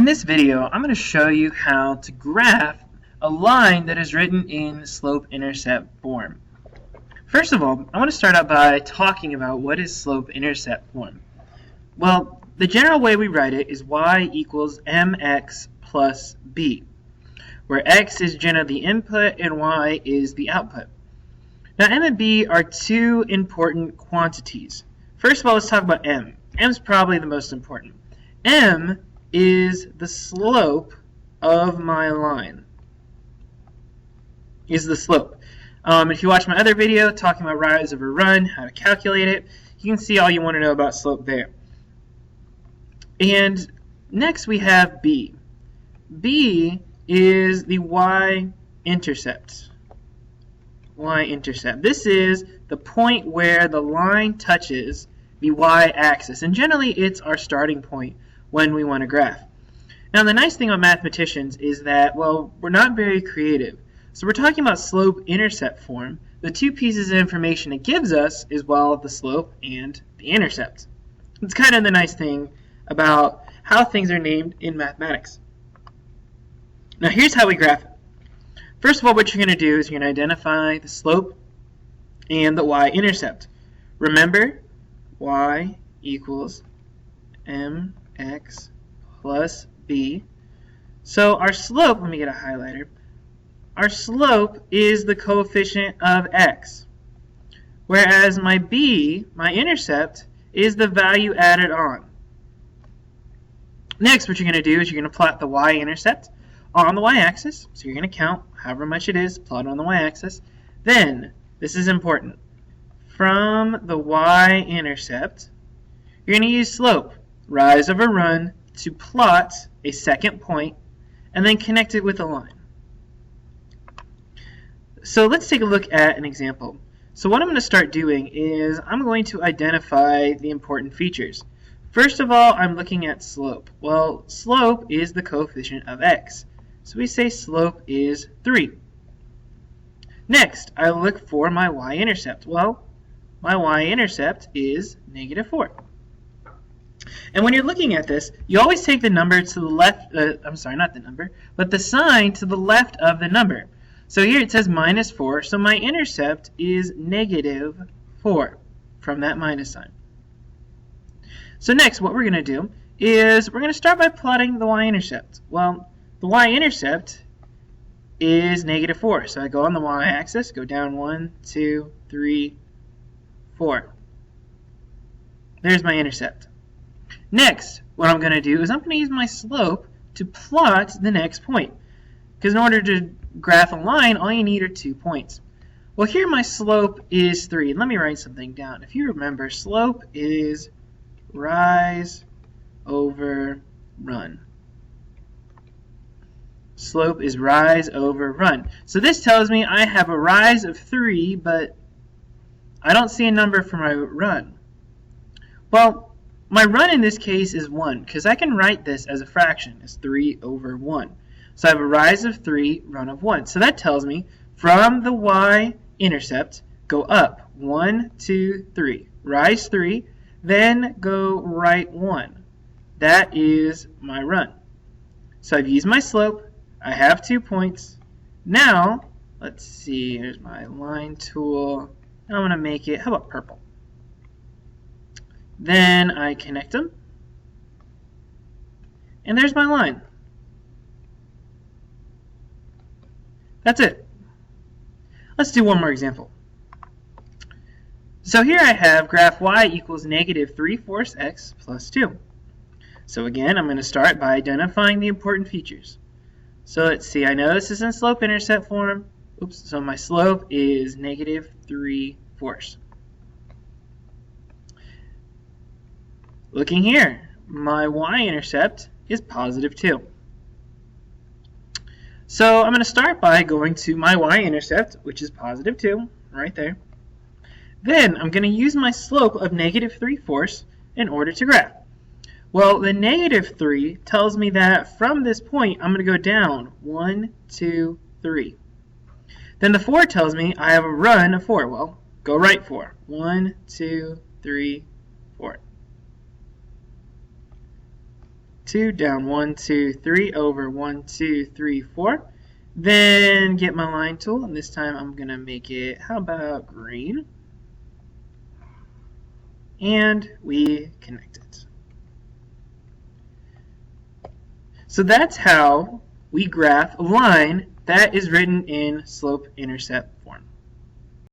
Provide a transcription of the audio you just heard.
this video, I'm going to show you how to graph a line that is written in slope-intercept form. First of all, I want to start out by talking about what is slope-intercept form. Well, the general way we write it is y equals mx plus b, where x is generally the input and y is the output. Now, m and b are two important quantities. First of all, let's talk about m. M is probably the most important. M is the slope of my line. Is the slope. If you watch my other video talking about rise over run, how to calculate it, you can see all you want to know about slope there. And next we have b. B is the y-intercept. Y-intercept. This is the point where the line touches the y-axis, and generally it's our starting point when we want to graph. Now, the nice thing about mathematicians is that, well, we're not very creative. So we're talking about slope-intercept form. The two pieces of information it gives us is, well, the slope and the intercept. It's kind of the nice thing about how things are named in mathematics. Now, here's how we graph it. First of all, what you're going to do is you're going to identify the slope and the y-intercept. Remember, y equals mx plus b. So our slope, let me get a highlighter. Our slope is the coefficient of x, whereas my b, my intercept, is the value added on. Next, what you're going to do is you're going to plot the y-intercept on the y-axis. So you're going to count however much it is, plot it on the y-axis. Then, this is important, from the y-intercept, you're going to use slope, rise over run, to plot a second point and then connect it with a line. So let's take a look at an example. So what I'm going to start doing is I'm going to identify the important features. First of all, I'm looking at slope. Well, slope is the coefficient of x. So we say slope is 3. Next, I look for my y-intercept. Well, my y-intercept is negative 4. And when you're looking at this, you always take the number to the left, not the number, but the sign to the left of the number. So here it says minus 4, so my intercept is negative 4 from that minus sign. So next, what we're going to do is we're going to start by plotting the y-intercept. Well, the y-intercept is negative 4, so I go on the y-axis, go down 1, 2, 3, 4. There's my intercept. Next, what I'm going to do is I'm going to use my slope to plot the next point. Because in order to graph a line, all you need are 2 points. Well, here my slope is 3. Let me write something down. If you remember, slope is rise over run. Slope is rise over run. So this tells me I have a rise of 3, but I don't see a number for my run. Well, my run in this case is 1, because I can write this as a fraction, as 3 over 1. So I have a rise of 3, run of 1. So that tells me from the y-intercept, go up 1, 2, 3. Rise 3, then go right 1. That is my run. So I've used my slope. I have 2 points. Now, let's see, here's my line tool. I'm going to make it, how about purple? Then I connect them. And there's my line. That's it. Let's do one more example. So here I have graph y equals negative 3/4 x plus 2. So again, I'm going to start by identifying the important features. So let's see, I know this is in slope-intercept form. Oops, so my slope is negative 3/4. Looking here, my y-intercept is positive 2. So I'm going to start by going to my y-intercept, which is positive 2, right there. Then I'm going to use my slope of negative 3/4 in order to graph. Well, the negative 3 tells me that from this point, I'm going to go down 1, 2, 3. Then the 4 tells me I have a run of 4. Well, go right 4. 1, 2, 3, 4. 2, down 1, 2, 3, over 1, 2, 3, 4. Then get my line tool, and this time I'm going to make it, how about green? And we connect it. So that's how we graph a line that is written in slope-intercept form.